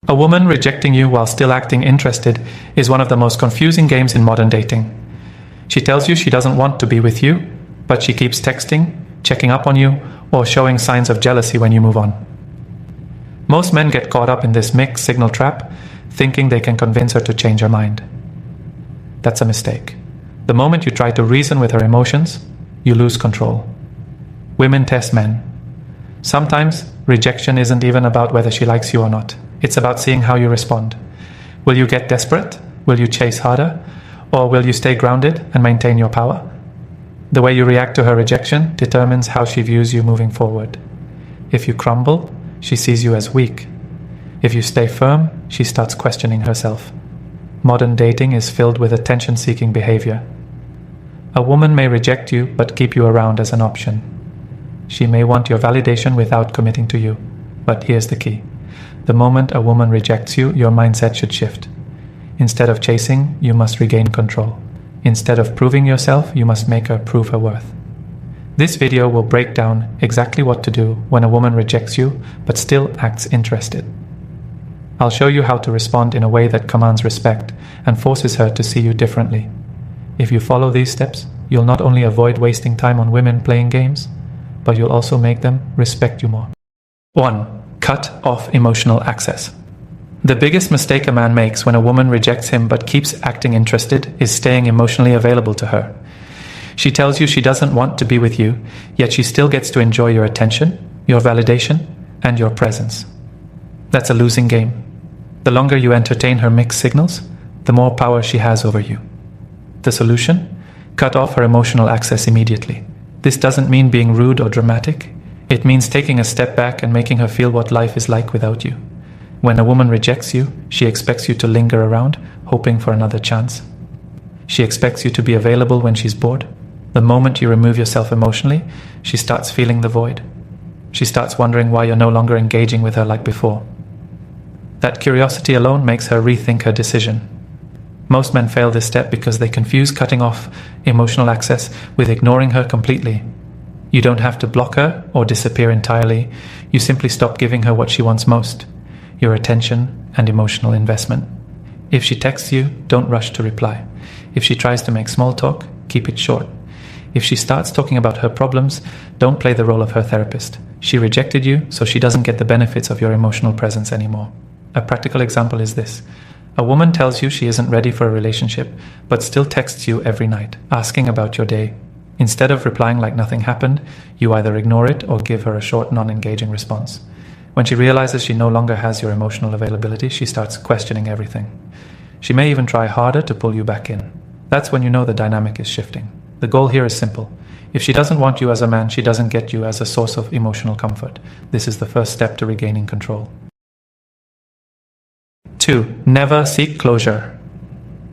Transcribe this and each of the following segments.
A woman rejecting you while still acting interested is one of the most confusing games in modern dating. She tells you she doesn't want to be with you, but she keeps texting, checking up on you, or showing signs of jealousy when you move on. Most men get caught up in this mixed signal trap, thinking they can convince her to change her mind. That's a mistake. The moment you try to reason with her emotions, you lose control. Women test men. Sometimes rejection isn't even about whether she likes you or not. It's about seeing how you respond. Will you get desperate? Will you chase harder? Or will you stay grounded and maintain your power? The way you react to her rejection determines how she views you moving forward. If you crumble, she sees you as weak. If you stay firm, she starts questioning herself. Modern dating is filled with attention-seeking behavior. A woman may reject you but keep you around as an option. She may want your validation without committing to you. But here's the key. The moment a woman rejects you, your mindset should shift. Instead of chasing, you must regain control. Instead of proving yourself, you must make her prove her worth. This video will break down exactly what to do when a woman rejects you but still acts interested. I'll show you how to respond in a way that commands respect and forces her to see you differently. If you follow these steps, you'll not only avoid wasting time on women playing games, but you'll also make them respect you more. 1. Cut off emotional access. The biggest mistake a man makes when a woman rejects him but keeps acting interested is staying emotionally available to her. She tells you she doesn't want to be with you, yet she still gets to enjoy your attention, your validation, and your presence. That's a losing game. The longer you entertain her mixed signals, the more power she has over you. The solution? Cut off her emotional access immediately. This doesn't mean being rude or dramatic. It means taking a step back and making her feel what life is like without you. When a woman rejects you, she expects you to linger around, hoping for another chance. She expects you to be available when she's bored. The moment you remove yourself emotionally, she starts feeling the void. She starts wondering why you're no longer engaging with her like before. That curiosity alone makes her rethink her decision. Most men fail this step because they confuse cutting off emotional access with ignoring her completely. You don't have to block her or disappear entirely. You simply stop giving her what she wants most: your attention and emotional investment. If she texts you, don't rush to reply. If she tries to make small talk, keep it short. If she starts talking about her problems, don't play the role of her therapist. She rejected you, so she doesn't get the benefits of your emotional presence anymore. A practical example is this. A woman tells you she isn't ready for a relationship, but still texts you every night, asking about your day. Instead of replying like nothing happened, you either ignore it or give her a short, non-engaging response. When she realizes she no longer has your emotional availability, she starts questioning everything. She may even try harder to pull you back in. That's when you know the dynamic is shifting. The goal here is simple. If she doesn't want you as a man, she doesn't get you as a source of emotional comfort. This is the first step to regaining control. 2. Never seek closure.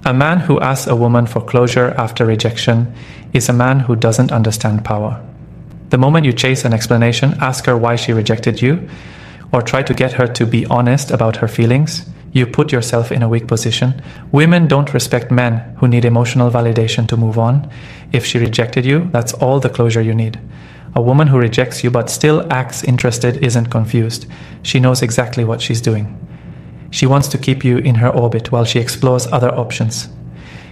A man who asks a woman for closure after rejection is a man who doesn't understand power. The moment you chase an explanation, ask her why she rejected you, or try to get her to be honest about her feelings, you put yourself in a weak position. Women don't respect men who need emotional validation to move on. If she rejected you, that's all the closure you need. A woman who rejects you but still acts interested isn't confused. She knows exactly what she's doing. She wants to keep you in her orbit while she explores other options.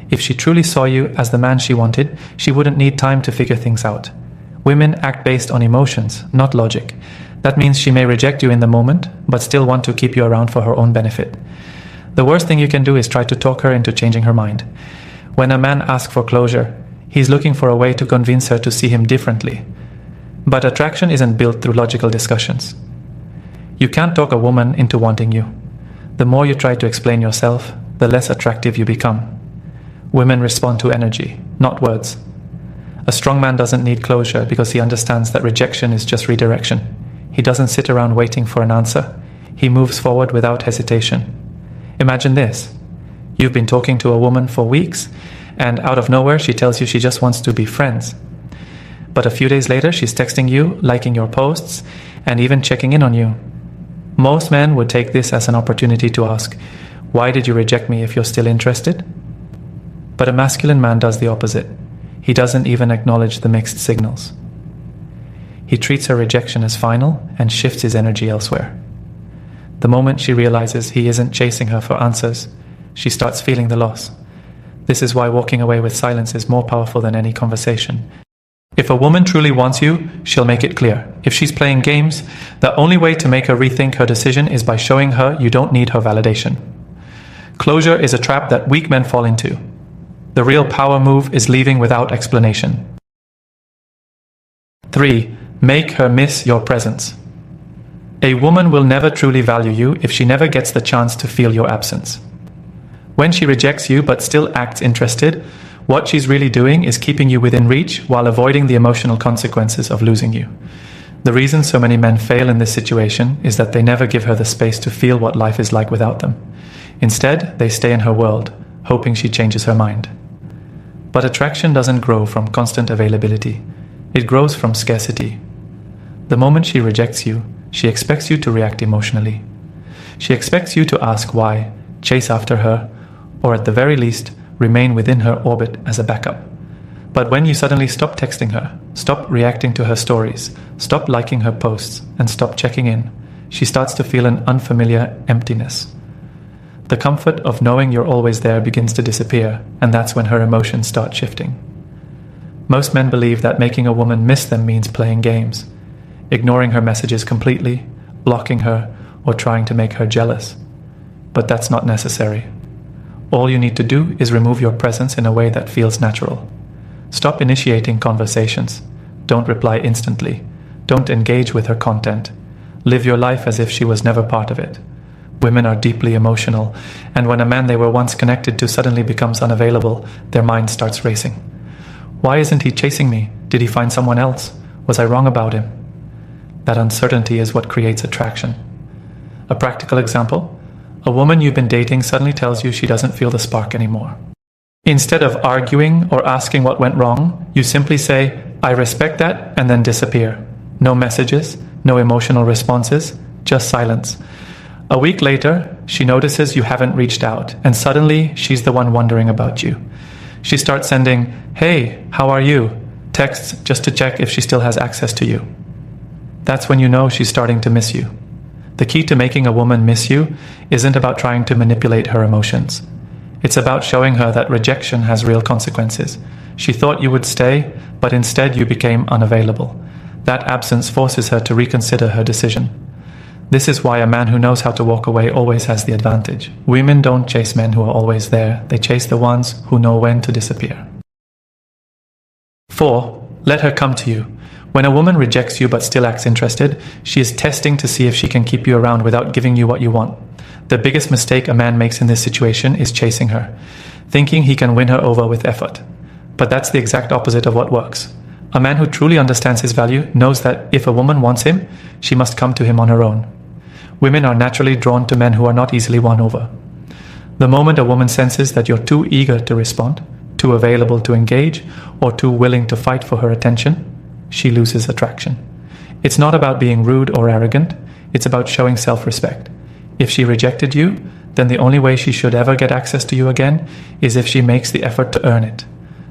If she truly saw you as the man she wanted, she wouldn't need time to figure things out. Women act based on emotions, not logic. That means she may reject you in the moment, but still want to keep you around for her own benefit. The worst thing you can do is try to talk her into changing her mind. When a man asks for closure, he's looking for a way to convince her to see him differently. But attraction isn't built through logical discussions. You can't talk a woman into wanting you. The more you try to explain yourself, the less attractive you become. Women respond to energy, not words. A strong man doesn't need closure because he understands that rejection is just redirection. He doesn't sit around waiting for an answer. He moves forward without hesitation. Imagine this. You've been talking to a woman for weeks, and out of nowhere she tells you she just wants to be friends. But a few days later she's texting you, liking your posts, and even checking in on you. Most men would take this as an opportunity to ask, "Why did you reject me if you're still interested?" But a masculine man does the opposite. He doesn't even acknowledge the mixed signals. He treats her rejection as final and shifts his energy elsewhere. The moment she realizes he isn't chasing her for answers, she starts feeling the loss. This is why walking away with silence is more powerful than any conversation. If a woman truly wants you, she'll make it clear. If she's playing games, the only way to make her rethink her decision is by showing her you don't need her validation. Closure is a trap that weak men fall into. The real power move is leaving without explanation. 3. Make her miss your presence. A woman will never truly value you if she never gets the chance to feel your absence. When she rejects you but still acts interested, what she's really doing is keeping you within reach while avoiding the emotional consequences of losing you. The reason so many men fail in this situation is that they never give her the space to feel what life is like without them. Instead, they stay in her world, hoping she changes her mind. But attraction doesn't grow from constant availability. It grows from scarcity. The moment she rejects you, she expects you to react emotionally. She expects you to ask why, chase after her, or at the very least, remain within her orbit as a backup. But when you suddenly stop texting her, stop reacting to her stories, stop liking her posts, and stop checking in, she starts to feel an unfamiliar emptiness. The comfort of knowing you're always there begins to disappear, and that's when her emotions start shifting. Most men believe that making a woman miss them means playing games, ignoring her messages completely, blocking her, or trying to make her jealous. But that's not necessary. All you need to do is remove your presence in a way that feels natural. Stop initiating conversations. Don't reply instantly. Don't engage with her content. Live your life as if she was never part of it. Women are deeply emotional, and when a man they were once connected to suddenly becomes unavailable, their mind starts racing. Why isn't he chasing me? Did he find someone else? Was I wrong about him? That uncertainty is what creates attraction. A practical example: a woman you've been dating suddenly tells you she doesn't feel the spark anymore. Instead of arguing or asking what went wrong, you simply say, "I respect that," and then disappear. No messages, no emotional responses, just silence. A week later, she notices you haven't reached out, and suddenly she's the one wondering about you. She starts sending, "Hey, how are you?" texts just to check if she still has access to you. That's when you know she's starting to miss you. The key to making a woman miss you isn't about trying to manipulate her emotions. It's about showing her that rejection has real consequences. She thought you would stay, but instead you became unavailable. That absence forces her to reconsider her decision. This is why a man who knows how to walk away always has the advantage. Women don't chase men who are always there. They chase the ones who know when to disappear. 4. Let her come to you. When a woman rejects you but still acts interested, she is testing to see if she can keep you around without giving you what you want. The biggest mistake a man makes in this situation is chasing her, thinking he can win her over with effort. But that's the exact opposite of what works. A man who truly understands his value knows that if a woman wants him, she must come to him on her own. Women are naturally drawn to men who are not easily won over. The moment a woman senses that you're too eager to respond, too available to engage, or too willing to fight for her attention, she loses attraction. It's not about being rude or arrogant, it's about showing self-respect. If she rejected you, then the only way she should ever get access to you again is if she makes the effort to earn it.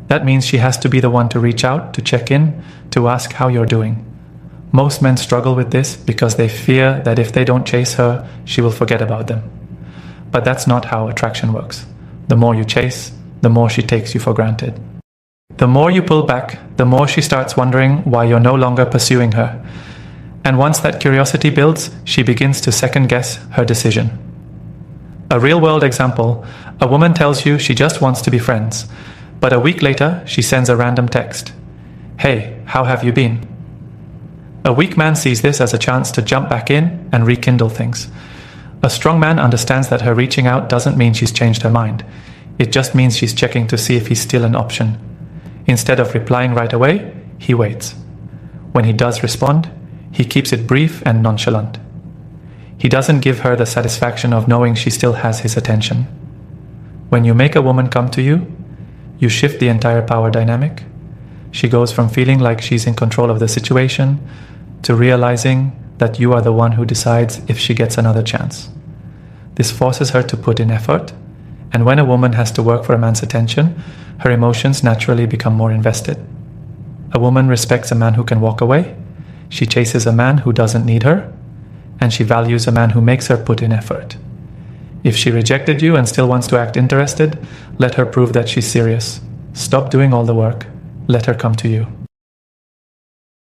That means she has to be the one to reach out, to check in, to ask how you're doing. Most men struggle with this because they fear that if they don't chase her, she will forget about them. But that's not how attraction works. The more you chase, the more she takes you for granted. The more you pull back, the more she starts wondering why you're no longer pursuing her. And once that curiosity builds, she begins to second-guess her decision. A real-world example: a woman tells you she just wants to be friends, but a week later she sends a random text. "Hey, how have you been?" A weak man sees this as a chance to jump back in and rekindle things. A strong man understands that her reaching out doesn't mean she's changed her mind. It just means she's checking to see if he's still an option. Instead of replying right away, he waits. When he does respond, he keeps it brief and nonchalant. He doesn't give her the satisfaction of knowing she still has his attention. When you make a woman come to you, you shift the entire power dynamic. She goes from feeling like she's in control of the situation to realizing that you are the one who decides if she gets another chance. This forces her to put in effort, and when a woman has to work for a man's attention, her emotions naturally become more invested. A woman respects a man who can walk away. She chases a man who doesn't need her. and she values a man who makes her put in effort. If she rejected you and still wants to act interested, let her prove that she's serious. Stop doing all the work. Let her come to you.